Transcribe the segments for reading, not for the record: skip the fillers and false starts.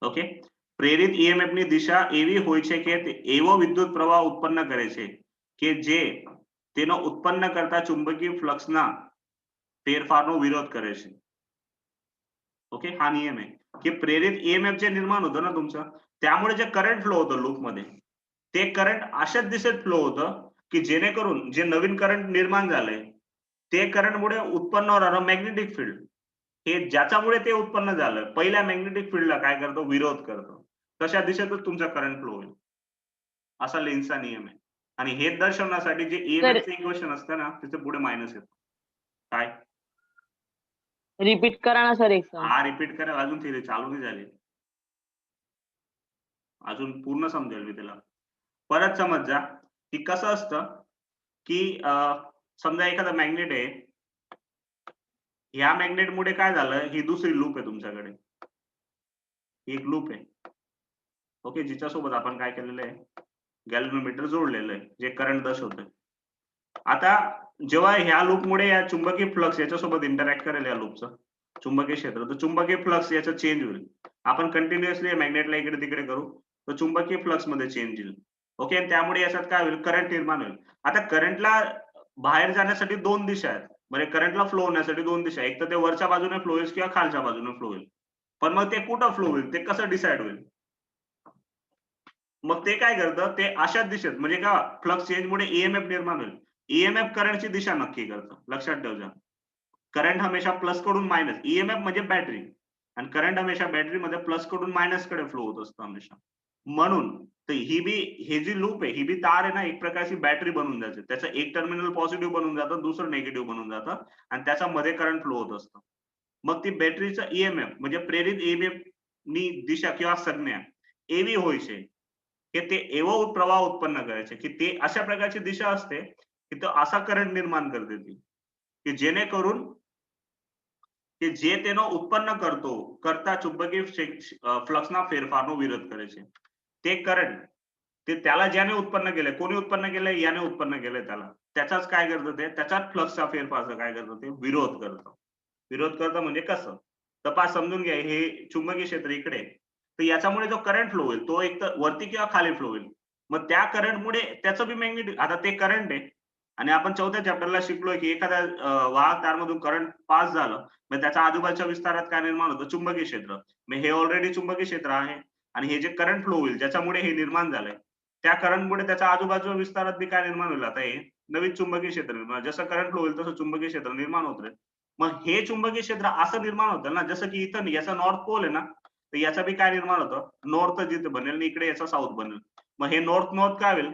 Okay, પ્રેરિત EMF ની દિશા એવી હોય છે કે તે એવો વિદ્યુત પ્રવાહ ઉત્પન્ન કરે છે કે જે તેનો ઉત્પન્ન કરતા ચુંબकीय फ्लक्सના फेरफारનો विरोध करे છે. ओके, हा नियम आहे की प्रेरित ईएमएफ जे निर्माण होतं ना तुमचं, त्यामुळे जे करंट फ्लो होतं लूप मध्ये, ते करंट अशाच दिशेत फ्लो होतं की जेणेकरून जे नवीन करंट निर्माण झालंय ते करंटमुळे उत्पन्न होणारं मॅग्नेटिक फील्ड हे ज्याच्यामुळे ते उत्पन्न झालं पहिल्या मॅग्नेटिक फील्डला काय करतो, विरोध करतो. तशा दिशेतच तुमचा करंट फ्लो होईल. असा लेन्सचा नियम आहे. आणि हे दर्शवण्यासाठी जे ईएमएफचं इक्वेशन असतं ना त्याच्या पुढे मायनस येतो. काय रिपीट करा ना सर एक हा रिपीट करा, अजून थिअरी चालू नाही झाली, अजून पूर्ण समजेल मी त्याला. परत समज जा की कसं असतं की समजा एखादा मॅग्नेट आहे, ह्या मॅग्नेट मुळे काय झालं, ही दुसरी लूप आहे तुमच्याकडे, एक लूप आहे. ओके, जिच्यासोबत आपण काय केलेलं आहे, गॅल्व्हनोमीटर जोडलेलं आहे जे करंट दर्शवतंय. आता जेव्हा ह्या लूपमुळे या चुंबकीय फ्लक्स याच्यासोबत इंटरॅक्ट करेल या लूपचं चुंबकीय क्षेत्र, तर चुंबकीय फ्लक्स याचा चेंज होईल. आपण कंटिन्युअसली मॅग्नेटला इकडे तिकडे करू तर चुंबकीय फ्लक्स मध्ये चेंज येईल. ओके, आणि त्यामुळे याच्यात काय होईल, करंट निर्माण होईल. आता करंटला बाहेर जाण्यासाठी दोन दिशा आहेत, म्हणजे करंटला फ्लो होण्यासाठी दोन दिशा, एक तर ते वरच्या बाजूने फ्लो होईल किंवा खालच्या बाजूने फ्लो होईल. पण मग ते कुठं फ्लो होईल ते कसं डिसाइड होईल, मग ते काय करतं, ते अशाच दिशेत म्हणजे का फ्लक्स चेंज मुळे ईएमएफ निर्माण होईल. ईएमएफ करंटची दिशा नक्की करतं, लक्षात ठेवजा. करंट हमेशा प्लस कडून मायनस, ईएमएफ म्हणजे बॅटरी, आणि करंट हमेशा बॅटरी मध्ये प्लस कडून मायनस कडे फ्लो होत असतं हमेशा. म्हणून तर हे जी लूप आहे, ही बी तार आहे ना, एक प्रकारची बॅटरी बनून जाते. त्याचं एक टर्मिनल पॉझिटिव्ह बनून जातं, दुसरं निगेटिव्ह बनून जातं, आणि त्याच्या मध्ये करंट फ्लो होत असतं. मग ती बॅटरीचं ईएमएफ म्हणजे प्रेरित ईएमएफ ની દિશા किंवा संज्ञा एवी होय છે की ते एवो प्रवाह उत्पन्न करायचे की ते अशा प्रकारची दिशा असते की तो असा करंट निर्माण करते ती की जेणेकरून કે જે તેનો ઉત્પન્ન કરતા ચુંબकीय फ्लक्सना फेरफारનો विरोध કરે છે. ते करंट ते त्याला ज्याने उत्पन्न केलंय, कोणी उत्पन्न केलंय, याने उत्पन्न केलंय त्याला, त्याचाच काय करतं, ते त्याच्याच फ्लक्सचा फेरफारचा काय करतं, ते विरोध करतं. विरोध करतं म्हणजे कसं, तर पहा समजून घ्या, हे चुंबकीय क्षेत्र इकडे, तर याच्यामुळे जो करंट फ्लो होईल तो एक तर वरती किंवा खाली फ्लो होईल. मग त्या करंटमुळे त्याचं बी मॅग्नेटिक, आता ते करंट आहे आणि आपण चौथ्या चॅप्टरला शिकलोय की एखाद्या वाहक तारमधून करंट पास झालं मग त्याच्या आजूबाजूच्या विस्तारात काय निर्माण होतं, चुंबकीय क्षेत्र. मग हे ऑलरेडी चुंबकीय क्षेत्र आहे आणि हे जे करंट फ्लो होईल ज्याच्यामुळे हे निर्माण झालंय, त्या करंटमुळे त्याच्या आजूबाजूच्या विस्तारात बी काय निर्माण होईल, आता हे नवीन चुंबकीय क्षेत्र निर्माण, जसं करंट फ्लो होईल तसं चुंबकीय क्षेत्र निर्माण होत राहील. मग हे चुंबकीय क्षेत्र असं निर्माण होतं ना, जसं की इथं याचा नॉर्थ पोल आहे ना, तर याचा बी काय निर्माण होतं, नॉर्थ जिथे बनेल आणि इकडे याचा साऊथ बनेल. मग हे नॉर्थ नॉर्थ काय होईल,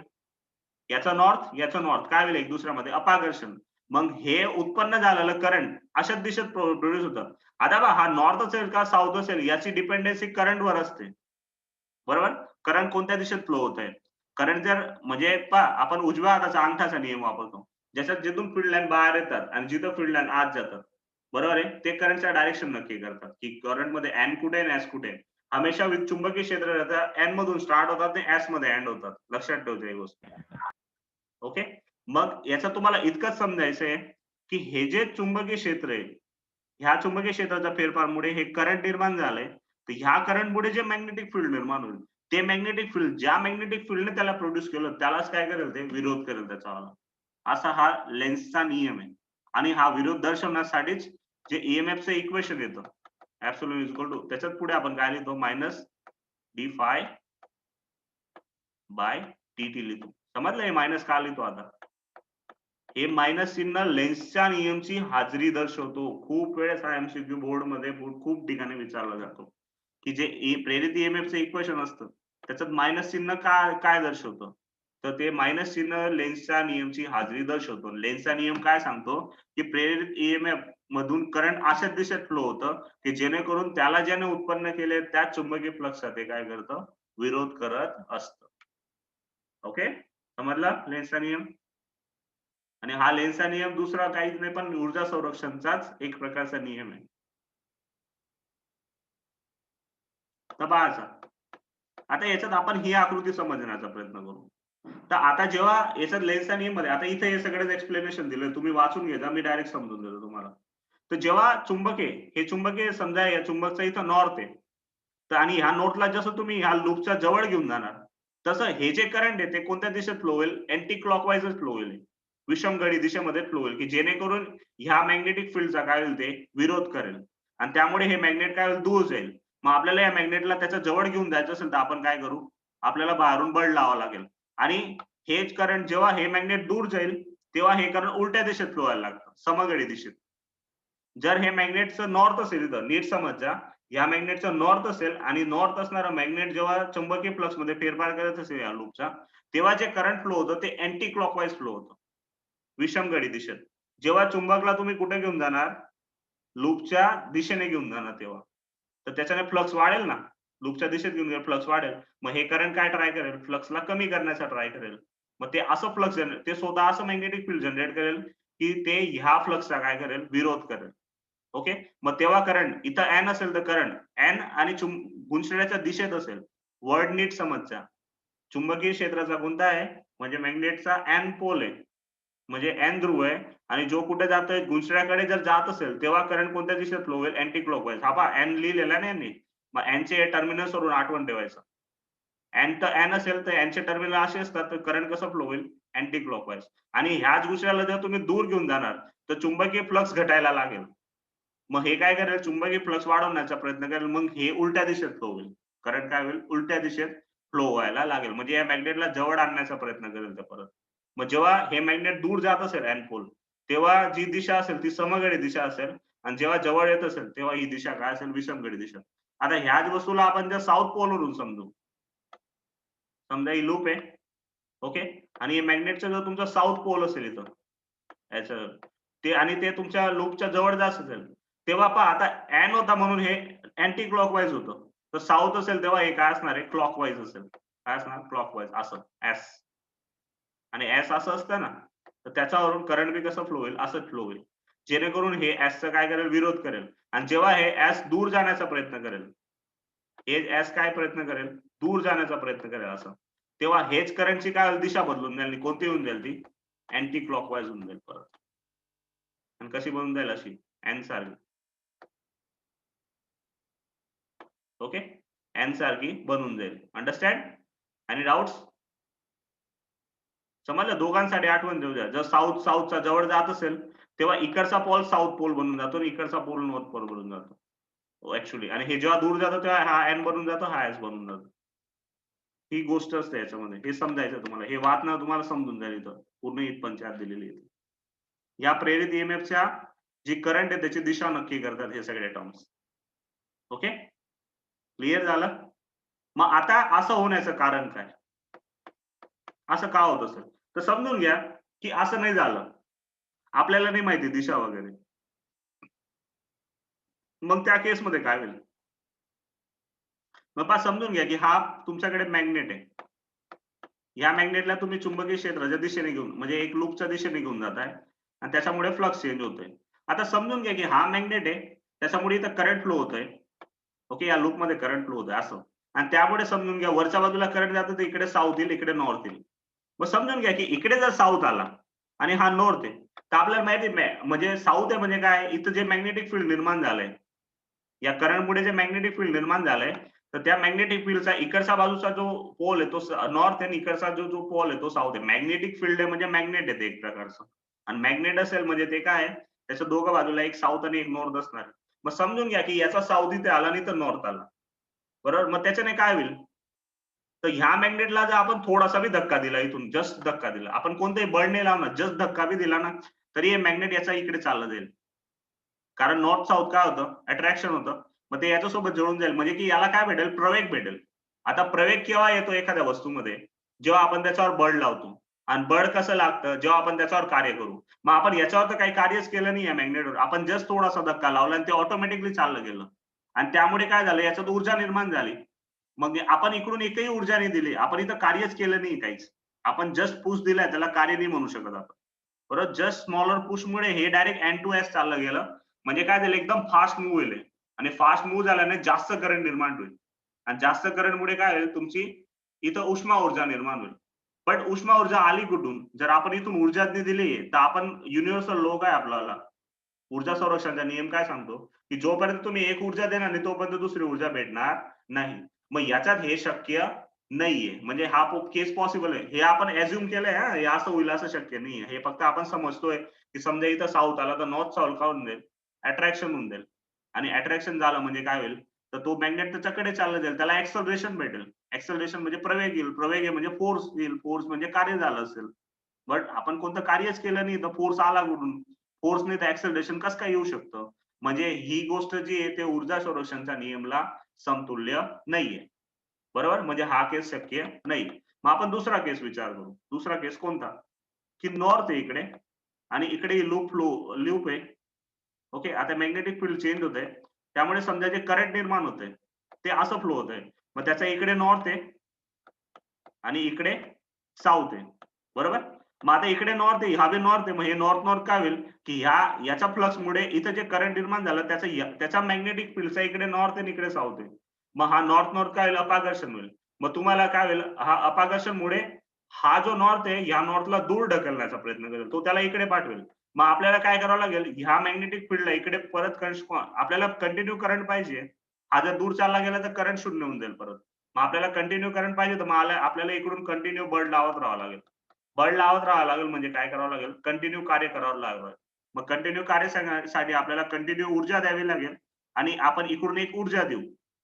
याचा नॉर्थ काय होईल, एक दुसऱ्यामध्ये अपाकर्षण. मग हे उत्पन्न झालेलं करंट अशाच दिशेत प्रोड्यूस होतं. आता बघा, हा नॉर्थ असेल का साऊथ असेल याची डिपेंडन्सी करंटवर असते, बरोबर. करंट कोणत्या दिशेत फ्लो होत आहे, करंट जर म्हणजे पहा आपण उजव्या हाताचा अंगठाचा नियम वापरतो, ज्याच्यात जिथून फील्ड लाईन बाहेर येतात आणि जिथं फील्ड लाईन आत जातात, बरोबर आहे, ते करंटच्या डायरेक्शन नक्की करतात की करंट मध्ये एन कुठे आहे एस कुठे आहे. हमेशा चुंबकीय क्षेत्र एन मधून स्टार्ट होतात आणि एस मध्ये एंड होतात, लक्षात ठेवतो ही गोष्ट. ओके, मग याचं तुम्हाला इतकंच समजायचंय की हे जे चुंबकीय क्षेत्र आहे, ह्या चुंबकीय क्षेत्राच्या फेरफारमुळे हे करंट निर्माण झालंय, तर ह्या करंटमुळे जे मॅग्नेटिक फील्ड निर्माण होईल, ते मॅग्नेटिक फील्ड ज्या मॅग्नेटिक फील्डने त्याला प्रोड्यूस केलं त्यालाच काय करेल, ते विरोध करेल त्याचा. असा हा लेन्सचा नियम आहे. आणि हा विरोध दर्शवण्यासाठीच जे ईएमएफचं इक्वेशन येतं ऍब्सोल्यूट इक्वल टू, त्याच्यात पुढे आपण काय लिहितो, minus D phi by T T लिहितो. समजलं हे मायनस का लिहितो. आता हे मायनस चिन्ह लेन्सच्या नियमची हाजरी दर्शवतो. खूप वेळेस हा एमसीक्यू बोर्ड मध्ये खूप ठिकाणी विचारला जातो की जे प्रेरित ईएमएफचं इक्वेशन असतं त्याच्यात मायनस चिन्ह काय दर्शवतं, तर ते मायनस चिन्ह लेन्सच्या नियमची हाजरी दर्शवतो. लेन्सचा नियम काय सांगतो की प्रेरित ईएमएफ मधून करंट अशाच दिशेत फ्लो होतं की जेणेकरून त्याला ज्याने उत्पन्न केले त्या चुंबकीय फ्लक्सचा ते काय करतं, विरोध करत असतं. ओके, समजला लेन्सचा नियम. आणि हा लेन्सचा नियम दुसरा काहीच नाही पण ऊर्जा संरक्षणचाच एक प्रकारचा नियम आहे. आता याच्यात आपण ही आकृती समजण्याचा प्रयत्न करू. तर आता जेव्हा याच्यात लेन्सचा नियम मध्ये, आता इथे हे सगळं एक्सप्लेनेशन दिलं, तुम्ही वाचून घ्या, मी डायरेक्ट समजून देतो तुम्हाला. तर जेव्हा चुंबक आहे, हे चुंबक आहे समजा या चुंबकचा इथं नॉर्थ आहे. तर आणि ह्या नोटला जसं तुम्ही ह्या लूपच्या जवळ घेऊन जाणार, तसं हे जे करंट आहे ते कोणत्या दिशेत फ्लो होईल? अँटी क्लॉकवाईजच फ्लो होईल. विषमगडी दिशेमध्ये फ्लो होईल, की जेणेकरून ह्या मॅग्नेटिक फील्डचा काय होईल ते विरोध करेल आणि त्यामुळे हे मॅग्नेट काय होईल? दूर जाईल. मग आपल्याला या मॅग्नेटला त्याच्या जवळ घेऊन जायचं असेल तर आपण काय करू? आपल्याला बाहेरून बळ लावावं लागेल आणि हेच करंट जेव्हा हे मॅग्नेट दूर जाईल, तेव्हा हे करंट उलट्या दिशेत फ्लो व्हायला लागतं, समगडी दिशेत. जर हे मॅग्नेटचं नॉर्थ असेल इथं नीट समज जा. या मॅग्नेटचं नॉर्थ असेल आणि नॉर्थ असणारा मॅग्नेट जेव्हा चुंबकीय फ्लक्समध्ये फेरफार करत असेल या लूपचा, तेव्हा जे करंट फ्लो होतं ते अँटी क्लॉकवाईज फ्लो होतं. विषमगडी दिशेत. जेव्हा चुंबकला तुम्ही कुठे घेऊन जाणार? लूपच्या दिशेने घेऊन जाणार तेव्हा. तर त्याच्याने फ्लक्स वाढेल ना. लूपच्या दिशेत घेऊन गेलं फ्लक्स वाढेल. मग हे करंट काय ट्राय करेल? फ्लक्सला कमी करण्याचा ट्राय करेल. मग ते असं फ्लक्स ते स्वतः असं मॅग्नेटिक फील्ड जनरेट करेल, की ते ह्या फ्लक्सचा काय करेल? विरोध करेल. ओके. मग तेव्हा करंट इथं एन असेल तर करंट एन आणि गुंडशिळ्याच्या दिशेत असेल. वर्ड नीट समजचा. चुंबकीय क्षेत्राचा कोणता आहे? म्हणजे मॅग्नेटचा एन पोल आहे. म्हणजे एन ध्रुव आहे आणि जो कुठे जातोय गुंडशिळ्याकडे जर जात असेल, तेव्हा करंट कोणत्या दिशेत फ्लो होईल? Anti clockwise. हा पहा एन लिहिलेला ना यांनी. मग एनचे टर्मिनल्स वरून आठवण ठेवायचं. एन तर एन असेल तर एनचे टर्मिनल असे असतात तर करंट कसं फ्लो होईल? Anti clockwise. आणि ह्याच गुंडशिळ्याला जर तुम्ही दूर घेऊन जाणार, तर चुंबकीय फ्लक्स घटायला लागेल. मग हे काय करेल? चुंबकीय फ्लक्स वाढवण्याचा प्रयत्न करेल. मग हे उलट्या दिशेत फ्लो होईल. करंट काय होईल? उलट्या दिशेत फ्लो व्हायला लागेल. म्हणजे या मॅग्नेटला जवळ आणण्याचा प्रयत्न करेल ते परत. मग जेव्हा हे मॅग्नेट दूर जात असेल एन पोल, तेव्हा जी दिशा असेल ती समगडी दिशा असेल आणि जेव्हा जवळ येत असेल, तेव्हा ही दिशा काय असेल? विषमगडी दिशा. आता ह्याच वस्तूला आपण जर साऊथ पोलवरून समजू. समजा ही लूप आहे. ओके. आणि मॅग्नेटचा जर तुमचा साऊथ पोल असेल इथं, याचं ते आणि ते तुमच्या लूपच्या जवळ जात असेल, तेव्हा पहा आता एन होता म्हणून हे अँटी क्लॉकवाईज होतं. तर साऊथ असेल तेव्हा हे काय असणार आहे? क्लॉकवाईज असेल. काय असणार? क्लॉकवाईज असं एस. आणि एस असं असतं ना, तर त्याच्यावरून करंट बी कसं फ्लो होईल? असंच फ्लो होईल. जेणेकरून हे एसचा काय करेल? विरोध करेल आणि जेव्हा हे एस दूर जाण्याचा प्रयत्न करेल, हे एस काय प्रयत्न करेल? दूर जाण्याचा प्रयत्न करेल असं. तेव्हा हेच करंटची काय होईल? दिशा बदलून जाईल. कोणती होऊन जाईल ती? अँटी क्लॉकवाईज होऊन जाईल परत. आणि कशी बनून जाईल अशी? एन सारखी. ओके. एन सारखी बनून जाईल. अंडरस्टँड? Any doubts? समजलं? दोघांसाठी आठवण ठेवू द्या. जर साऊथचा जवळ जात असेल, तेव्हा इकडचा पोल साऊथ पोल बनून जातो आणि इकडचा पोल नॉर्थ पोल बनून जातो. ऍक्च्युअली आणि हे जेव्हा दूर जातं तेव्हा हा एन बनून जातो, हा एस बनून जातो. ही गोष्ट असते याच्यामध्ये. हे समजायचं तुम्हाला. हे वाचणं तुम्हाला समजून जाईल इथं. पूर्ण ही पंचायत दिलेली आहे. या प्रेरित ईएमएफच्या जी करंट आहे त्याची दिशा नक्की करतात हे सगळे टर्म्स. ओके. क्लिअर झालं? मग आता असं होण्याचं कारण काय? असं का होत असेल? तर समजून घ्या, की असं नाही झालं. आपल्याला नाही माहिती दिशा वगैरे. मग त्या केसमध्ये काय होईल? मग पहा समजून घ्या, की हा तुमच्याकडे मॅग्नेट आहे. या मॅग्नेटला तुम्ही चुंबकीय क्षेत्राच्या दिशेने घेऊन म्हणजे एक लूपच्या दिशेने घेऊन जाताय आणि त्याच्यामुळे फ्लक्स चेंज होतोय. आता समजून घ्या, की हा मॅग्नेट आहे. त्याच्यामुळे इथं करंट फ्लो होतोय. ओके. या लूपमध्ये करंट फ्लो होतोय असं. आणि त्यामुळे समजून घ्या वरच्या बाजूला करंट जातं तर इकडे साऊथ येईल, इकडे नॉर्थ येईल. मग समजून घ्या, की इकडे जर साऊथ आला आणि हा नॉर्थ आहे, तर आपल्याला माहिती आहे म्हणजे साऊथ आहे म्हणजे काय? इथं जे मॅग्नेटिक फील्ड निर्माण झालंय, या करंटमुळे जे मॅग्नेटिक फील्ड निर्माण झालंय, तर त्या मॅग्नेटिक फील्डचा इकडच्या बाजूचा जो पोल आहे तो नॉर्थ आहे आणि इकडचा जो पोल आहे तो साऊथ आहे. मॅग्नेटिक फील्ड आहे म्हणजे मॅग्नेट आहे ते एक प्रकारचं. आणि मॅग्नेट असेल म्हणजे ते काय आहे? त्याच्या दोघं बाजूला एक साऊथ आणि एक नॉर्थ असणार. मग समजून घ्या, की याचा साऊथ इथे आला नाही तर नॉर्थ आला. बरोबर? मग त्याच्याने काय होईल? तर ह्या मॅग्नेटला जर आपण थोडासा बी धक्का दिला इथून जस्ट धक्का दिला. आपण कोणताही बळ नाही लावणार, जस्ट धक्का बी दिला ना, तरी हे मॅग्नेट याचा इकडे चाललं जाईल. कारण नॉर्थ साऊथ काय होतं? अट्रॅक्शन होतं. मग ते याच्यासोबत जुळून जाईल म्हणजे की याला काय भेटेल? प्रवेग भेटेल. आता प्रवेग केव्हा येतो एखाद्या वस्तूमध्ये? जेव्हा आपण त्याच्यावर बळ लावतो. आणि बळ कसं लागतं? जेव्हा आपण त्याच्यावर कार्य करू. मग आपण याच्यावर तर काही कार्यच केलं नाही या मॅग्नेटवर. आपण जस्ट थोडासा धक्का लावला आणि ते ऑटोमॅटिकली चाललं गेलं. आणि त्यामुळे काय झालं? याच्यात ऊर्जा निर्माण झाली. मग आपण इकडून एकही ऊर्जा नाही दिली. आपण इथं कार्यच केलं नाही काहीच. आपण जस्ट पुश दिलाय त्याला कार्य नाही म्हणू शकत आपण. परत जस्ट स्मॉलर पुशमुळे हे डायरेक्ट एन टू एस चाललं गेलं. म्हणजे काय झालं? एकदम फास्ट मूव्ह होईल आणि फास्ट मूव्ह झाल्याने जास्त करंट निर्माण होईल. आणि जास्त करंटमुळे काय होईल? तुमची इथं उष्मा ऊर्जा निर्माण होईल. पण उष्मा ऊर्जा आली कुठून? जर आपण इथून ऊर्जा दिली तर आपण युनिव्हर्सल लॉ काय आपल्याला? ऊर्जा संरक्षणाचा नियम काय सांगतो की जोपर्यंत तुम्ही एक ऊर्जा देणार नाही तोपर्यंत दुसरी ऊर्जा भेटणार नाही. मग याच्यात हे शक्य नाहीये, म्हणजे हा केस पॉसिबल आहे हे आपण ऍझ्युम केलंय. हा हे असं होईल असं शक्य नाहीये, हे फक्त आपण समजतोय की समजा इथं साऊथ आला तर नॉर्थ साऊथ का होऊन जाईल, अट्रॅक्शन होऊन जाईल. आणि अट्रॅक्शन झालं म्हणजे काय होईल, तर तो मॅग्नेट त्याच्याकडे चालला जाईल, त्याला ऍक्सलरेशन भेटेल. ऍक्सलरेशन म्हणजे प्रवेग येईल, प्रवेग म्हणजे फोर्स येईल, फोर्स म्हणजे कार्य झालं असेल. बट आपण कोणतं कार्यच केलं नाही तर फोर्स आला कुठून, फोर्सने तर ऍक्सलरेशन कसं काय येऊ शकतं. म्हणजे ही गोष्ट जी आहे ते ऊर्जा संरक्षणच्या नियमला समतुल्य नाहीये. बरोबर, म्हणजे हा केस शक्य नाही. मग आपण दुसरा केस विचार करू. दुसरा केस कोणता, की नॉर्थ आहे इकडे आणि इकडे लूप आहे. ओके, आता मॅग्नेटिक फील्ड चेंज होत आहे, त्यामुळे समजा जे करंट निर्माण होतंय ते असं फ्लो होत आहे. मग त्याचा इकडे नॉर्थ आहे आणि इकडे साऊथ आहे. बरोबर, मग आता इकडे नॉर्थ आहे, हा बी नॉर्थ आहे. मग हे नॉर्थ नॉर्थ काय होईल की याच्या फ्लक्समुळे इथं जे करंट निर्माण झालं त्याचा मॅग्नेटिक फील्डचा इकडे नॉर्थ आहे इकडे साऊथ आहे. मग हा नॉर्थ नॉर्थ काय होईल, अपाकर्षण होईल. मग तुम्हाला काय होईल, हा अपाकर्षणमुळे हा जो नॉर्थ आहे या नॉर्थला दूर ढकलण्याचा प्रयत्न करेल, तो त्याला इकडे पाठवेल. मग आपल्याला काय करावं लागेल, ह्या मॅग्नेटिक फील्डला इकडे परत आपल्याला कंटिन्यू करंट पाहिजे. हा जर दूर चालला गेला तर करंट शून्य होऊन जाईल परत. मग आपल्याला कंटिन्यू करंट पाहिजे तर मग आपल्याला इकडून कंटिन्यू बळ लावत राहावं लागेल. बळ लावत राहावं लागेल म्हणजे काय करावं लागेल, कंटिन्यू कार्य करावं लागेल. मग कंटिन्यू कार्यासाठी आपल्याला कंटिन्यू ऊर्जा द्यावी लागेल आणि आपण इकडून एक ऊर्जा देऊ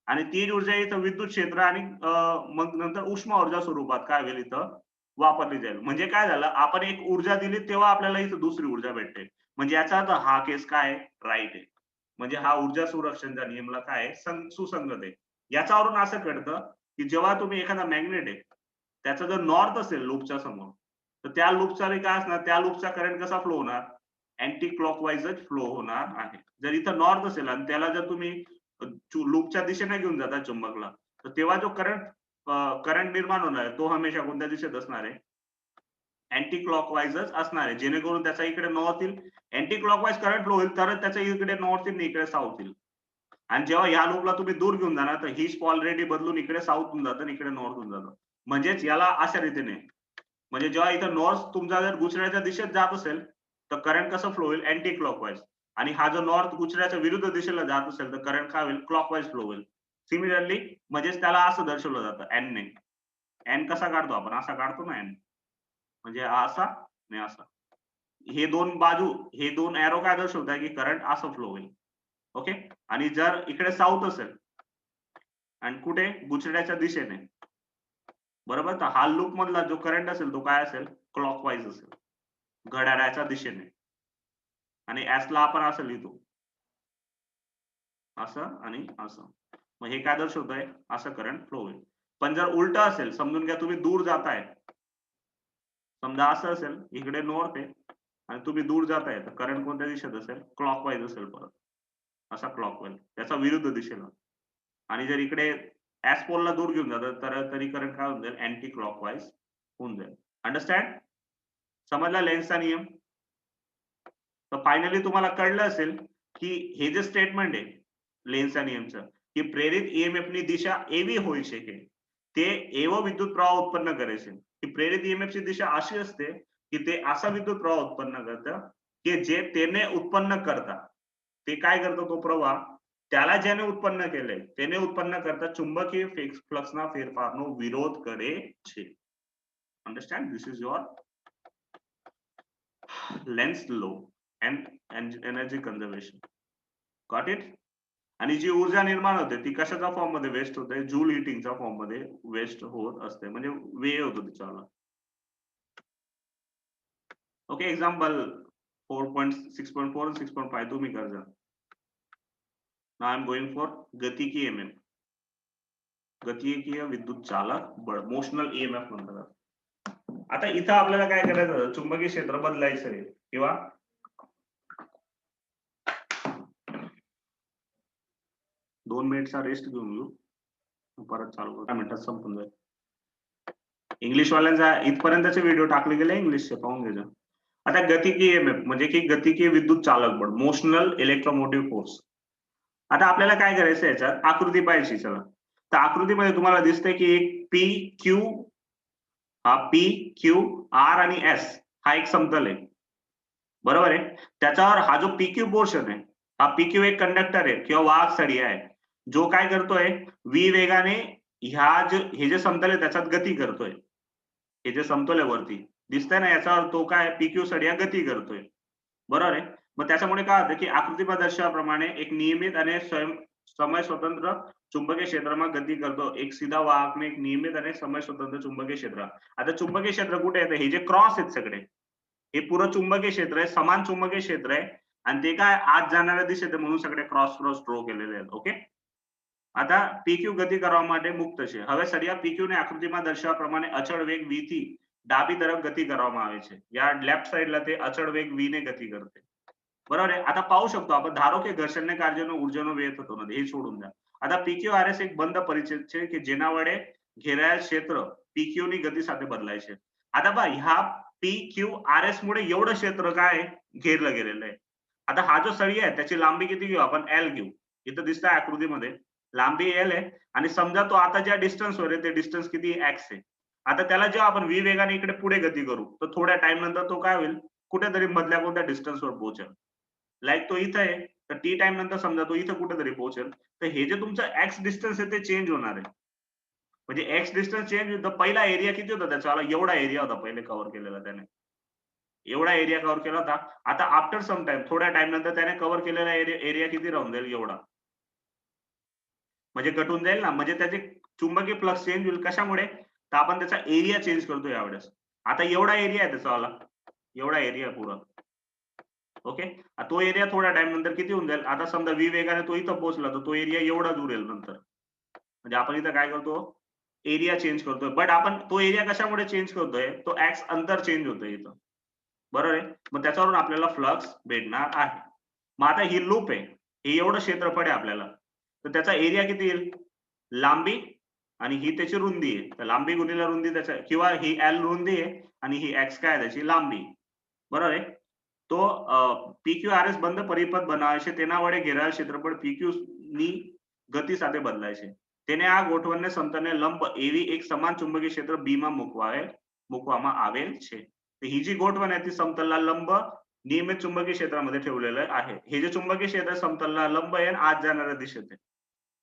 आणि ती ऊर्जा इथं विद्युत क्षेत्र आणि मग नंतर उष्मा ऊर्जा स्वरूपात काय होईल इथं वापरली जाईल. म्हणजे काय झालं, आपण एक ऊर्जा दिली तेव्हा आपल्याला इथं दुसरी ऊर्जा भेटते. म्हणजे याचा अर्थ हा केस काय राईट आहे. म्हणजे हा ऊर्जा संरक्षणच्या नियमला काय सुसंगत आहे. याच्यावरून असं कळतं की जेव्हा तुम्ही एखादा मॅग्नेट आहे त्याचा जर नॉर्थ असेल लूपच्या समोर तर त्या लूपचा काय असणार, त्या लूपचा करंट कसा फ्लो होणार, अँटी क्लॉकवाईजच फ्लो होणार आहे. जर इथं नॉर्थ असेल आणि त्याला जर तुम्ही लूपच्या दिशेने घेऊन जाता चुंबकला, तर तेव्हा जो करंट निर्माण होणार आहे तो हमेशा कोणत्या दिशेत असणार आहे, अँटी क्लॉकवाईजच असणार आहे. जेणेकरून त्याचा इकडे नॉर्थ येईल, अँटी क्लॉकवाईज करंट फ्लो होईल तरच त्याच्या इकडे नॉर्थ येईल इकडे साऊथ येईल. आणि जेव्हा या लूपला तुम्ही दूर घेऊन जाणार तर ही ऑलरेडी बदलून इकडे साऊथ होऊन जातं आणि इकडे नॉर्थ होऊन जातं. म्हणजेच याला अशा रीतीने, म्हणजे जेव्हा इथं नॉर्थ तुमचा जर गुजराच्या दिशेत जात असेल तर करंट कसं फ्लो होईल, अँटी क्लॉकवाईज. आणि हा जो नॉर्थ गुजराच्या विरुद्ध दिशेला जात असेल तर करंट काय होईल, क्लॉकवाईज फ्लो होईल. सिमिलरली म्हणजेच त्याला असं दर्शवलं जातं एन ने. एन कसा काढतो आपण, असा काढतो ना एन, म्हणजे असा आणि असा. हे दोन बाजू, हे दोन एरो काय दर्शवतात की करंट असं फ्लो होईल. ओके, आणि जर इकडे साऊथ असेल आणि कुठे गुजराच्या दिशेने, बरोबर, तर हा लूप मधला जो करंट असेल तो काय असेल, क्लॉकवाईज असेल, घड्याळाच्या दिशेने. आणि ला आपण असं लिहितो, असं आणि असं. मग हे काय दर्शवतंय, असं करंट फ्लो होईल. पण जर उलट असेल, समजून घ्या तुम्ही दूर जाताय, समजा असं असेल इकडे नॉर्थ आहे आणि तुम्ही दूर जाताय तर करंट कोणत्या दिशेत असेल, क्लॉकवाईज असेल परत, असा क्लॉकवाईज त्याचा विरुद्ध दिशेला. आणि जर इकडे पोलला दूर घेऊन जातात तर तरी करंट काय होऊन जाईल, अँटी क्लॉकवाईज होऊन जाईल. अंडरस्टँड, समजला लेन्सचा नियम. तर फायनली तुम्हाला कळलं असेल की हे जे स्टेटमेंट आहे लेन्सच्या नियमचं, की प्रेरित ईएमएफ ની દિશા એવી હોઈ શકે તે એવો વિદ્યુત પ્રવાહ ઉત્પન્ન કરે છે की प्रेरित ईएमएफ ची दिशा अशी असते की ते असा विद्युत प्रवाह उत्पन्न करतं की जे त्याने उत्पन्न करता, ते काय करतं तो प्रवाह, त्याला ज्याने उत्पन्न केलंय त्याने उत्पन्न करता चुंबकीय फ्लक्सना फेरफारનો વિરોધ કરે છે. Understand, this is your lens law and energy conservation. Got it. आणि जी ऊर्जा निर्माण होते ती कशाच्या फॉर्म मध्ये वेस्ट होते, जूल हिटिंगच्या फॉर्म मध्ये वेस्ट होत असते, म्हणजे वे होतो त्याच्याला. ओके, एक्झाम्पल 4.6.4 and 6.5 तुम्ही करा. Now I am going for गतिकीय ईएमएफ, गतिकीय विद्युत चालक बळ, मोशनल ईएमएफ म्हणतात. आता इथं आपल्याला काय करायचं, चुंबकीय क्षेत्र बदलायचं आहे किंवा 2 मिनिटचा रेस्ट घेऊन घेऊ, परत चालू करू. 2 मिनिटात संपून जाईल. इंग्लिश वाल्यांचा इथपर्यंतचे व्हिडिओ टाकले गेले इंग्लिशचे, पाहून घ्यायचं. आता गतिकीय ईएमएफ म्हणजे की गतिकीय विद्युत चालक बळ, मोशनल इलेक्ट्रोमोटिव्ह फोर्स. आता आपल्याला काय करायचं, याच्यात आकृती पाहिजे. चला, तर आकृतीमध्ये तुम्हाला दिसतंय की एक पी क्यू, हा पी क्यू आर आणि एस हा एक समतल आहे. बरोबर आहे. त्याच्यावर हा जो पीक्यू पोर्शन आहे, हा पीक्यू एक कंडक्टर आहे किंवा वाहक सळी आहे, जो काय करतोय व्ही वेगाने हे जे समतल आहे त्याच्यात गती करतोय. हे जे समतोल आहे वरती दिसतंय ना, याच्यावर तो काय पीक्यू सळिया गती करतोय. बरोबर आहे. मग त्याच्यामुळे काय होतं की आकृतीमध्ये दर्शवल्याप्रमाणे एक नियमित आणि समय स्वतंत्र चुंबकीय क्षेत्रामध्ये गती करतो. एक सीधा वाहक में एक नियमित आणि समय स्वतंत्र चुंबकीय क्षेत्र. आता चुंबकीय क्षेत्र कुठे येतं? हे जे क्रॉस आहेत सगळे, हे पुरं चुंबकीय क्षेत्र आहे, समान चुंबकीय क्षेत्र आहे आणि ते काय आत जाणाऱ्या दिशेत आहे म्हणून सगळे क्रॉस क्रॉस ड्रॉ केलेले आहेत. ओके. आता પીક્યુ ગતિ કરવા માટે મુક્ત છે. હવે સળિયા પીક્યુ ને આકૃતિમાં દર્શાવ્યા પ્રમાણે અચળ વેગ v થી ડાબી તરફ ગતિ કરવામાં આવે છે. या लेफ्ट साइडला ते अचळ वेग v ने गती करते. बरोबर आहे. आता पाहू शकतो आपण ધારો કે ઘર્ષણને કારણે ઉર્જાનો વ્યય થતો નથી, हे सोडून द्या. आता પીક્યુ આરએસ એક બંધ પરિચ્છેદ છે કે જેના વડે ઘેરાયેલ ક્ષેત્ર પીક્યુ ની ગતિ સાથે બદલાય છે. आता पहा ह्या પીક્યુ આરએસ मुळे एवढं क्षेत्र काय घेरलं गेलेलं आहे. आता हा जो सळी आहे त्याची लांबी किती घेऊ आपण? एल घेऊ. इथं दिसतं आकृतीमध्ये लांबी एल आहे आणि समजा तो आता ज्या डिस्टन्सवर आहे ते डिस्टन्स किती एक्स आहे. आता त्याला जेव्हा आपण व्ही वेगाने इकडे पुढे गती करू तर थोड्या टाइम नंतर तो काय होईल? कुठेतरी मधल्या कोणत्या डिस्टन्सवर पोहोचेल. लाईक तो इथं आहे तर टी टाइम नंतर समजा तो इथं कुठेतरी पोहोचेल. तर हे जे तुमचं एक्स डिस्टन्स आहे ते चेंज होणार आहे. म्हणजे एक्स डिस्टन्स चेंज होतं. पहिला एरिया किती होता त्याचा? एवढा एरिया होता पहिले कव्हर केलेला त्याने. एवढा एरिया कव्हर केला होता. आता आफ्टर सम टाइम थोड्या टाइम नंतर त्याने कव्हर केलेला एरिया किती राहून जाईल? एवढा. म्हणजे कटून जाईल ना, म्हणजे त्याचे चुंबकीय फ्लक्स चेंज होईल. कशामुळे? तर आपण त्याचा एरिया चेंज करतो यावेळेस. आता एवढा एरिया आहे त्याचावाला, एवढा एरिया पुरा. ओके. तो एरिया थोड्या टाइम नंतर किती होऊन जाईल? आता समजा व्ही वेगाने तो इथं पोहोचला तर तो एरिया एवढाच उरेल नंतर. म्हणजे आपण इथं काय करतो? एरिया चेंज करतोय. बट आपण तो एरिया कशामुळे चेंज करतोय? तो एक्स अंतर चेंज होतंय इथं. बरोबर आहे. मग त्याच्यावरून आपल्याला फ्लक्स भेटणार आहे. मग आता ही लूप आहे. हे एवढं क्षेत्रफळ आहे आपल्याला. तर त्याचा एरिया किती येईल? लांबी आणि ही त्याची रुंदी आहे. तर लांबी गुणिले रुंदी त्याच्या किंवा ही एल रुंदी आहे आणि ही एक्स काय आहे त्याची लांबी. बरोबर आहे. तो PQRS બંધ પરિપથ બનાવે છે. તેના વડે ઘેરાયેલ ક્ષેત્રફળ PQ ની ગતિ સાથે બદલાય છે. તેને આ ગોઠવણને સમતલને લંબ એવી એક સમાન ચુંબકીય ક્ષેત્ર B માં મૂકવામાં આવેલ છે. तर ही जी गोठवण आहे ती समतलला लंब नियमित चुंबकीय क्षेत्रामध्ये ठेवलेलं आहे. हे जे चुंबकीय क्षेत्र समतलला लंब आहे आणि आत जाणाऱ्या दिशेत आहे.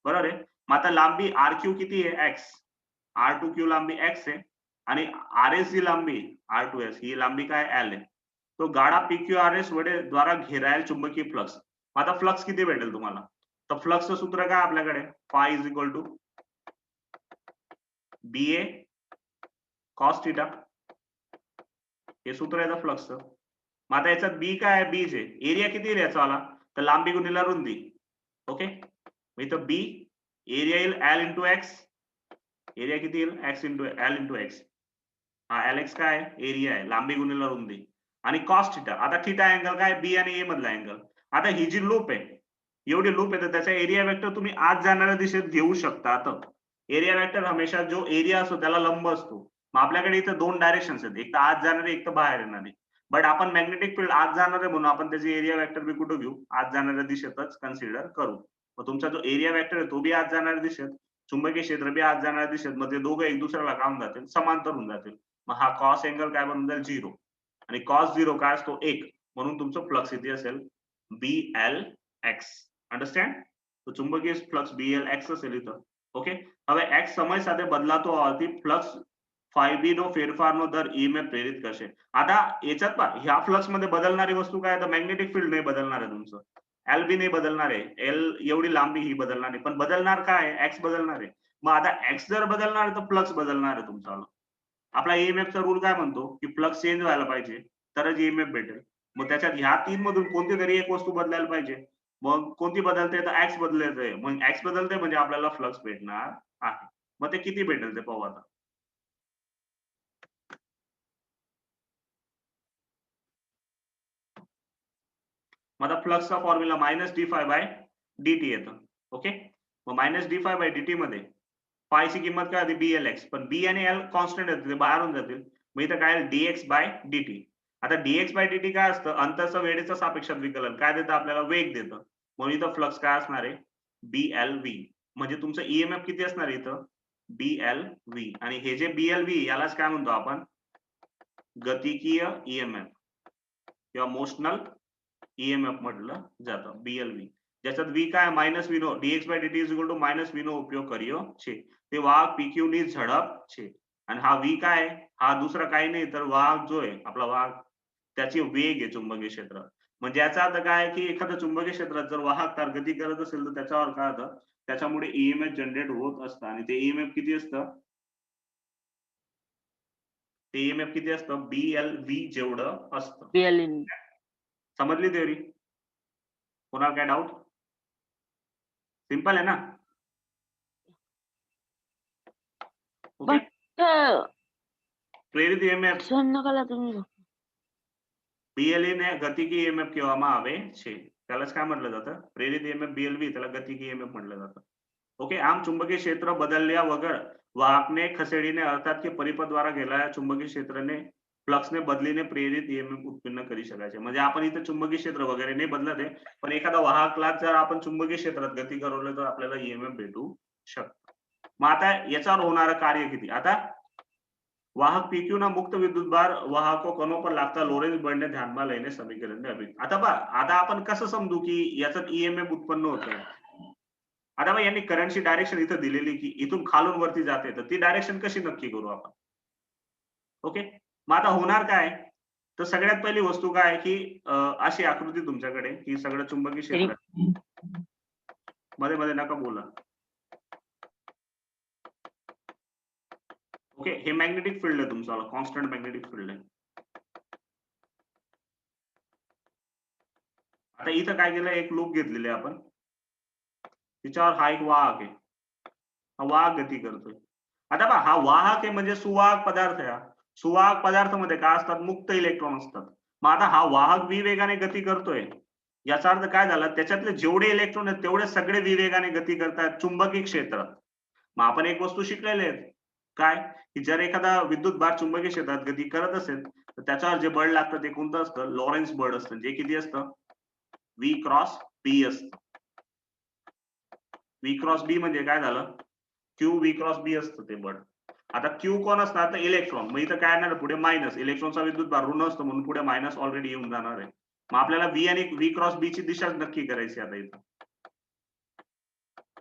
बरोबर आहे. मग आता लांबी RQ किती आहे? X. R2Q लांबी X आहे आणि RS जी लांबी R2S ही लांबी काय L आहे. तो गाडा PQRS वडे द्वारा घेराયેલ चुंबकीय फ्लक्स. आता फ्लक्स किती भेटेल तुम्हाला? तर फ्लक्सचं सूत्र काय आपल्याकडे? phi is equal to BA cos theta. हे सूत्र आहे फ्लक्सचं. मग आता याच्यात बी काय आहे? बीज आहे. एरिया किती येईल याचावाला? तर लांबी गुणिले रुंदी. ओके. मग इथं बी एरिया येईल एल इंटू एक्स. एरिया किती येईल? X into L into x. हा एल एक्स काय आहे? एरिया आहे. लांबी गुणिले रुंदी आणि कॉस थिटा. आता थिटा अँगल काय? बी आणि ए मधला अँगल. आता ही जी लूप आहे एवढी लूप आहे तर त्याचा एरिया वेक्टर तुम्ही आत जाणाऱ्या दिशेत घेऊ शकता. एरिया वेक्टर हमेशा जो एरिया असतो त्याला लंब असतो. मग आपल्याकडे इथं दोन डायरेक्शन्स आहेत, एक तर आत जाणारे एक तर बाहेर येणारे. बट आपण मॅग्नेटिक फील्ड आत जाणार आहे म्हणून आपण त्याची एरिया वेक्टर बी कुठं घेऊ? आत जाणाऱ्या दिशेतच कन्सिडर करू. मग तुमचा जो एरिया वेक्टर आहे तो बी आत जाणाऱ्या दिशेत, चुंबकीय क्षेत्र बी आत जाणाऱ्या दिशेत. मग ते दोघं एक दुसऱ्याला काय होऊन जातील? समांतर होऊन जातील. मग हा कॉस अँगल काय बनून जाईल? 0 आणि कॉस 0 काय असतो? 1. म्हणून तुमचं फ्लक्स इथे असेल BLX. અંડરસ્ટેન્ડ? તો ચુંબકીય ફ્લક્સ BLX અसेल इथं. ઓકે. હવે x સમય સાથે બદલાતો હોવાથી ફ્લક્સ phi b નો ફેરફારનો દર EMF પ્રેરિત કરશે. आता याच्यात पहा ह्या फ्लक्स मध्ये बदलणारी वस्तू काय? तर मॅग्नेटिक फील्ड नाही बदलणार आहे तुमचं. एल बी नाही बदलणार आहे. एल एवढी लांबी ही बदलणार नाही. पण बदलणार काय? एक्स बदलणार आहे. मग आता एक्स जर बदलणार आहे तर फ्लक्स बदलणार आहे तुमचा. आपला EMF चा रूल काय म्हणतो की फ्लक्स चेंज व्हायला पाहिजे तरच EMF भेटेल. मग त्याच्यात ह्या तीन मधून कोणती तरी एक वस्तू बदलायला पाहिजे. मग कोणती बदलते? तर एक्स बदलते. मग एक्स बदलते म्हणजे आपल्याला फ्लक्स भेटणार आहे. मग ते किती भेटेल ते पाहू आता. मग आता फ्लक्सचा फॉर्म्युला मायनस d∅/dt येतं. ओके. मग मायनस d∅/dt मध्ये फाय ची किंमत काय होती? BLX. पण बी आणि एल कॉन्स्टंट आहेत, ते बाहेरून जातील. मग इथं काय dx/dt. आता dx/dt काय असतं? अंतरचं वेळेचं सापेक्षात विकलन काय देतं आपल्याला? वेग देतं. म्हणून इथं फ्लक्स काय असणार आहे? BLV. म्हणजे तुमचं EMF किती असणार आहे इथं? BLV. आणि हे जे BLV यालाच काय म्हणतो आपण? गतिकीय EMF. किंवा मोशनल ईएमएफ म्हटलं जातं BLV. ज्याच्यात V काय माइनस વીનો dx by dt is equal to minus વીનો उपयोग કર્યો છે. તે વાહક PQ ની ઝડપ છે અને हा V काय आहे? हा दुसरा काही नाही तर वाहक जो आहे आपला वाहक त्याची वेग आहे चुंबकीय क्षेत्रात. म्हणजे याचा अर्थ काय आहे की एखाद्या चुंबकीय क्षेत्रात जर वाहक तार गती करत असेल तर त्याच्यावर काय होतं त्याच्यामुळे ईएमएफ जनरेट होत असतं आणि ते ईएमएफ किती असतं ते ईएमएफ किती असतं BLV जेवढं असतं. BLE. समजली theory? कोणाला काय डाऊट? सिंपल आहे ना? ओके. પ્રેરિત ईएमएफ BLE ને ગતિકી ईएमएफ કહેવામાં આવે છે. त्यालाच काय म्हटलं जातं? प्रेरित ईएमएफ BLV त्याला गतिकी ईएमएफ म्हटलं जातं. ओके. आम चुंबकीय क्षेत्र बदलल्या वगર વાહકને ખસેડીને અર્થાત કે પરિપથ દ્વારા ઘેરાયેલા ચુંબकीय क्षेत्रને फ्लक्सने बदलीने प्रेरित ईएमएफ उत्पन्न करू शकायचे. म्हणजे आपण इथे चुंबकीय क्षेत्र वगैरे नाही बदलत आहे पण एखादा वाहकला जर आपण चुंबकीय क्षेत्रात गती करवलं तर आपल्याला ईएमएफ भेटू शकतं. मग आता याच्यावर होणारं कार्य किती? आता वाहक PQ ના મુક્ત વિદ્યુતભાર વાહકો કણો પર લાગતા લોરેન્ઝ બળને ધ્યાનમાં લઈને સમીકરણને आता पहा आता आपण कसं समजू की याच्यात ईएमएफ उत्पन्न होतंय. आता बघा यांनी करंटची डायरेक्शन इथं दिलेली की इथून खालून वरती जाते तर ती डायरेक्शन कशी नक्की करू आपण? ओके. मग आता होणार काय तर सगळ्यात पहिली वस्तू काय आहे की अशी आकृती तुमच्याकडे की सगळं चुंबकीय क्षेत्र मध्ये मध्ये नका बोला. ओके. हे मॅग्नेटिक फील्ड आहे तुमचं कॉन्स्टंट मॅग्नेटिक फील्ड आहे. आता इथं काय केलं एक लूप घेतलेली आहे आपण तिच्यावर हा एक वाहक आहे. हा वाहक गती करतोय. आता पहा हा वाहक आहे म्हणजे सुवाहक पदार्थ आहे. सुवाहक पदार्थामध्ये काय असतात मुक्त इलेक्ट्रॉन असतात. मग आता हा वाहक v वेगाने गती करतोय याचा अर्थ काय झाला त्याच्यातले जेवढे इलेक्ट्रॉन आहेत तेवढे सगळे v वेगाने गती करतात चुंबकीय क्षेत्रात. मग आपण एक वस्तू शिकलेले आहेत काय की जर एखादा विद्युत भार चुंबकीय क्षेत्रात गती करत असेल तर त्याच्यावर जे बळ लागतं ते कोणतं असतं लॉरेन्स बळ असतं जे किती असतं V क्रॉस B असतं. V क्रॉस B म्हणजे काय झालं Q V क्रॉस B असतं ते बळ. आता Q कोण असणार तर इलेक्ट्रॉन. मग इथं काय येणार पुढे मायनस इलेक्ट्रॉनचा विद्युत भार ऋण असतो म्हणून पुढे मायनस ऑलरेडी येऊन जाणार आहे. मग आपल्याला V आणि V क्रॉस B ची दिशा नक्की करायची आता इथं.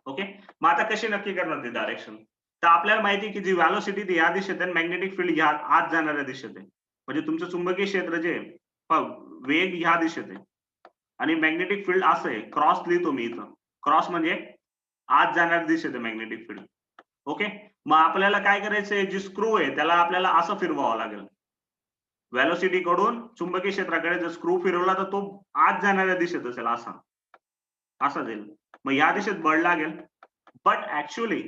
ओके. मग आता कशी नक्की करणार ती डायरेक्शन तर आपल्याला माहिती की जी व्हेलॉसिटी ती या दिशेत आहे मॅग्नेटिक फील्ड या आत जाणाऱ्या दिशेत आहे. म्हणजे तुमचं चुंबकीय क्षेत्र जे वेग ह्या दिशेत आहे आणि मॅग्नेटिक फील्ड असं आहे क्रॉस लिहितो मी इथं क्रॉस म्हणजे आत जाणाऱ्या दिशेत आहे मॅग्नेटिक फील्ड. ओके. मग आपल्याला काय करायचंय जी स्क्रू आहे त्याला आपल्याला असं फिरवावं लागेल व्हेलॉसिटी कडून चुंबकीय क्षेत्राकडे जर स्क्रू फिरवला तर तो आत जाणाऱ्या दिशेत असेल असा जाईल. मग या दिशेत बळ लागेल बट ऍक्च्युअली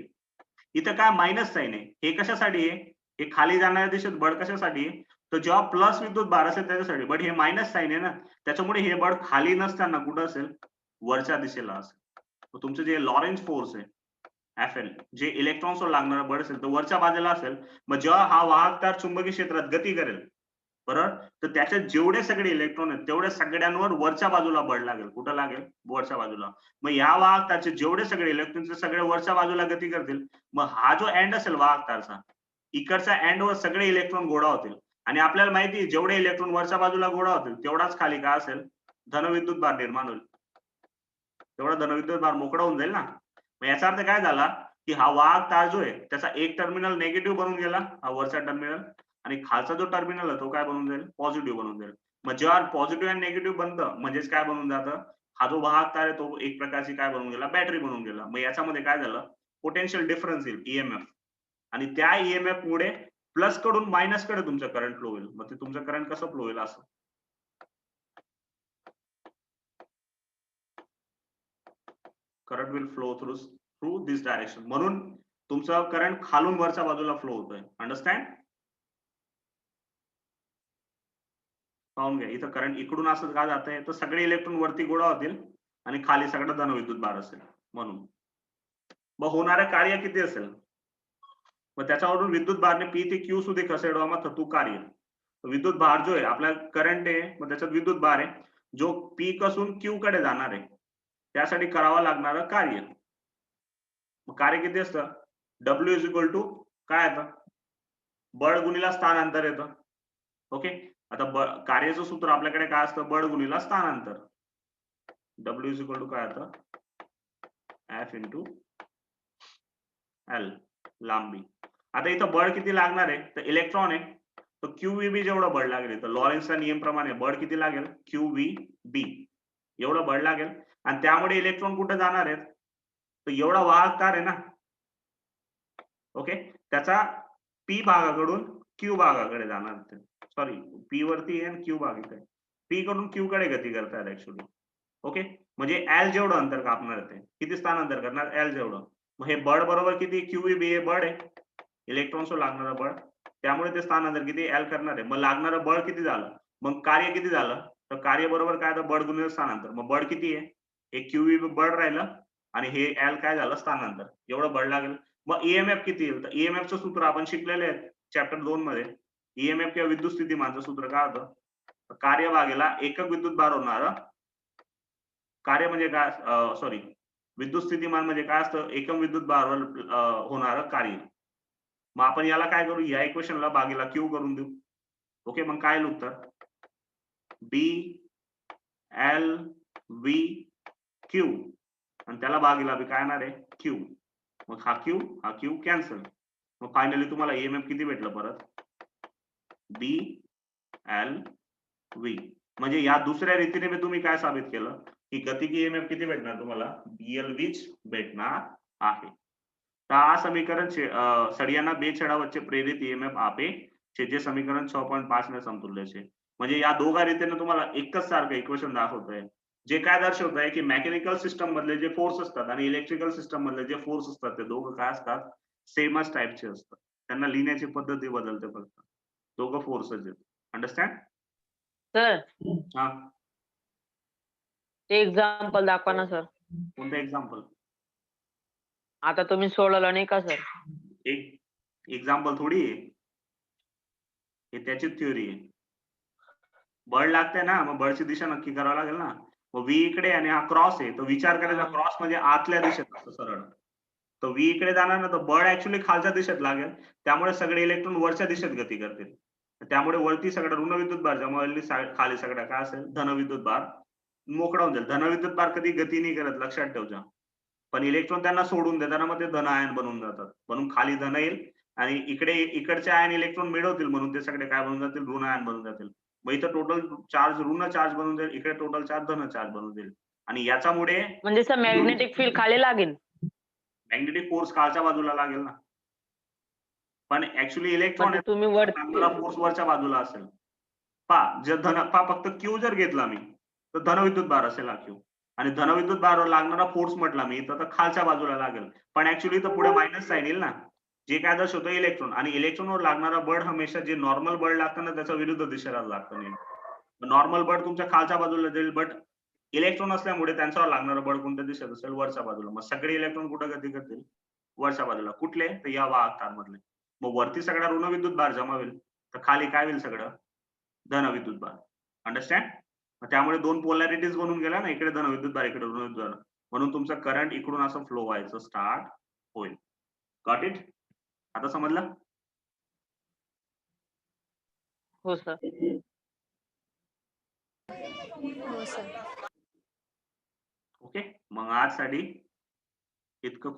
इथं काय मायनस साइन आहे. हे कशासाठी आहे हे खाली जाणाऱ्या दिशेत बळ कशासाठी आहे तर जेव्हा प्लस विद्युत भार असेल त्याच्यासाठी बट हे मायनस साइन आहे ना त्याच्यामुळे हे बळ खाली नसताना कुठं असेल वरच्या दिशेला असेल. तुमचं जे लॉरेन्स फोर्स आहे FL जे इलेक्ट्रॉन्सवर लागणारं बळ असेल तर वरच्या बाजूला असेल. मग जेव्हा हा वाहक तार चुंबकीय क्षेत्रात गती करेल बरोबर तर त्याच्यात जेवढे सगळे इलेक्ट्रॉन आहेत तेवढ्या सगळ्यांवर वरच्या बाजूला बळ लागेल. कुठं लागेल वरच्या बाजूला. मग या वाहक तारचे जेवढे सगळे इलेक्ट्रॉन सगळे वरच्या बाजूला गती करतील. मग हा जो एंड असेल वाहक तारचा इकडच्या एंडवर सगळे इलेक्ट्रॉन गोळा होतील आणि आपल्याला माहिती आहे जेवढे इलेक्ट्रॉन वरच्या बाजूला गोळा होतील तेवढाच खाली काय असेल धनविद्युत भार निर्माण होईल. तेवढा धनविद्युत भार मोकळा होऊन जाईल ना. मग याचा अर्थ काय झाला की हा वाहक तार जो आहे त्याचा एक टर्मिनल नेगेटिव्ह बनून गेला हा वरचा टर्मिनल आणि खालचा जो टर्मिनल आहे तो काय बनून जाईल पॉझिटिव्ह बनून जाईल. मग जेव्हा पॉझिटिव्ह आणि निगेटिव्ह बनतं म्हणजेच काय बनून जातं हा जो वाहक तार आहे तो एक प्रकारची काय बनून गेला बॅटरी बनून गेला. मग याच्यामध्ये काय झालं पोटेन्शियल डिफरन्स येईल ईएमएफ आणि त्या ईएमएफ मुळे प्लस कडून मायनस कडे तुमचं करंट फ्लो होईल. मग ते तुमचं करंट कसं फ्लो होईल असं current will flow through this direction. म्हणून तुमचं करंट खालून वरच्या बाजूला फ्लो होतोय. अंडरस्टँड. पाहून घ्या इथं करंट इकडून असं का जात आहे तर सगळे इलेक्ट्रॉन वरती गोळा होतील आणि खाली सगळं धनविद्युत भार असेल म्हणून. मग होणारं कार्य किती असेल मग त्याच्यावरून विद्युत भारने P ते Q સુધી ખસેડવામાં થતું कार्य. विद्युत भार जो आहे आपला करंट आहे मग त्याच्यात विद्युत भार आहे जो P पासून Q कडे जाणार आहे त्यासाठी करावं लागणारं कार्य. मग कार्य किती असतं W इज इक्वल टू काय येतं बळ गुणिला स्थानांतर येतं. ओके. आता कार्याचं सूत्र आपल्याकडे काय असतं, बळ गुणिला स्थानांतर. W इज इक्वल टू काय आता, F इंटू L, लांबी. आता इथं बळ किती लागणार आहे, तर इलेक्ट्रॉन आहे, तर QVB जेवढं बळ लागेल, तर लॉरेन्सच्या नियमप्रमाणे बळ किती लागेल, QVB एवढं बळ लागेल. आणि त्यामुळे इलेक्ट्रॉन कुठे जाणार आहेत, तर एवढा वाहक तार आहे ना, ओके, त्याचा P भागाकडून Q भागाकडे जाणार. सॉरी, P वरती आहे आणि Q भाग इथे. P कडून Q कडे गती करतात ऍक्च्युली. ओके, म्हणजे L जेवढं अंतर कापणार ते किती स्थानांतर करणार, L जेवढं. मग हे बळ बरोबर किती, QVB हे बळ आहे, इलेक्ट्रॉन्स लागणारं बळ, त्यामुळे ते स्थानांतर किती L करणार आहे. मग लागणारं बळ किती झालं, मग कार्य किती झालं, तर कार्य बरोबर काय, तर बळ गुणिले स्थानांतर. मग बळ किती आहे, हे QVB बळ राहिलं आणि हे L काय झालं, स्थानांतर, एवढं बळ लागेल. मग EMF किती येईल, तर EMF चं सूत्र आपण शिकलेले आहेत चॅप्टर 2 मध्ये. EMF किंवा विद्युत स्थितिमानचं सूत्र काय होतं, कार्य भागेला एकक विद्युत भार होणार. कार्य म्हणजे काय, सॉरी, विद्युत स्थितिमान म्हणजे काय असतं, एकम विद्युत भारावर होणारं कार्य. मग आपण याला काय करू, या इक्वेशनला भागीला Q करून देऊ. ओके, मग काय येईल उत्तर, B L V Q आणि त्याला भागीला बी काय येणार आहे, Q. मग हा Q कॅन्सल. मग फायनली तुम्हाला EMF किती भेटलं परत, B L V. म्हणजे या दुसऱ्या रीतीने मी तुम्ही काय साबित केलं, की गतिकी EMF किती भेटणार तुम्हाला, BLV भेटणार आहे. તો આ સમીકરણ છે સળિયાના બે છેડા વચ્ચે પ્રેરિત EMF આપે છે, જે સમીકરણ 6.5 ને સમતુલ્ય છે. म्हणजे या दोघा रीतीने तुम्हाला एकच सारखं इक्वेशन दाखवत आहे, जे काय दर्शवत आहे की मेकॅनिकल सिस्टम मधले जे फोर्स असतात आणि इलेक्ट्रिकल सिस्टम मधले जे फोर्स असतात ते दोघं काय असतात, सेमच टाईपचे असतात. त्यांना लिहिण्याची पद्धती बदलते फक्त, दोघं फोर्सच आहेत. अंडरस्टँड सर हा, ते एक्झाम्पल दाखवा ना सर. कोणतं एक्झाम्पल, आता तुम्ही सोडवलं नाही का सर. एक एक्झाम्पल थोडी आहे हे, त्याचीच थ्योरी आहे. बळ लागते ना, मग बळची दिशा नक्की करावं लागेल ना. मग V इकडे आणि हा क्रॉस आहे, तो विचार करायचा, क्रॉस म्हणजे आतल्या दिशेत असतं सरळ, तर V इकडे जाणार ना, तर बळ ऍक्च्युली खालच्या दिशेत लागेल, त्यामुळे सगळे इलेक्ट्रॉन वरच्या दिशेत गती करतील. त्यामुळे वरती सगळं ऋण विद्युत भार जमा होईल, खाली सगळ्या काय असेल, धन विद्युत भार मोकळा होऊन जाईल. धन विद्युत भार कधी गती नाही करत, लक्षात ठेवजा. पण इलेक्ट्रॉन त्यांना सोडून देताना मग ते धन आयन बनून जातात, म्हणून खाली धन येईल आणि इकडचे आयन इलेक्ट्रॉन मिळवतील, म्हणून ते सगळे काय बनून जातील, ऋण आयन बनून जातील. मग इथं टोटल चार्ज ऋण चार्ज बनून जाईल, इकडे टोटल चार्ज धन चार्ज बनून जाईल. आणि याच्यामुळे म्हणजे सर मॅग्नेटिक फील्ड खाली लागेल, मॅग्नेटिक फोर्स खालच्या बाजूला लागेल ना, पण ऍक्च्युली इलेक्ट्रॉन म्हणजे तुम्ही वर फोर्स वरच्या बाजूला असेल. फक्त Q जर घेतला मी, तर धनविद्युत भार असेल हा Q, आणि धनविद्युत भारावर लागणारा फोर्स म्हटला मी तर खालच्या बाजूला लागेल, पण ऍक्च्युली तर पुढे मायनस साईन येईल ना, जे काय दर्शवतो इलेक्ट्रॉन. आणि इलेक्ट्रॉनवर लागणारा बळ हमेशा जे नॉर्मल बळ लागतं ना, त्याच्या विरुद्ध दिशेला लागतं. नॉर्मल बळ तुमच्या खालच्या बाजूला जाईल, बट इलेक्ट्रॉन असल्यामुळे त्यांच्यावर लागणारं बळ कोणत्या दिशेत असेल, वरच्या बाजूला. मग सगळे इलेक्ट्रॉन कुठे गती करतील, वरच्या बाजूला. कुठले, तर या वाहक तारमधले. मग वरती सगळा ऋण विद्युत भार जमा होईल, तर खाली काय होईल, सगळं धन विद्युत भार. अंडरस्टँड. त्यामुळे दोन पोलॅरिटीज बनून गेल्या ना, इकडे धन विद्युत भार, इकडे ऋण विद्युत भार, म्हणून तुमचा करंट इकडून असं फ्लो व्हायचं स्टार्ट होईल. गॉट इट, आता समजलं. हो सर. हो सर. ओके, मग आजसाठी इतकं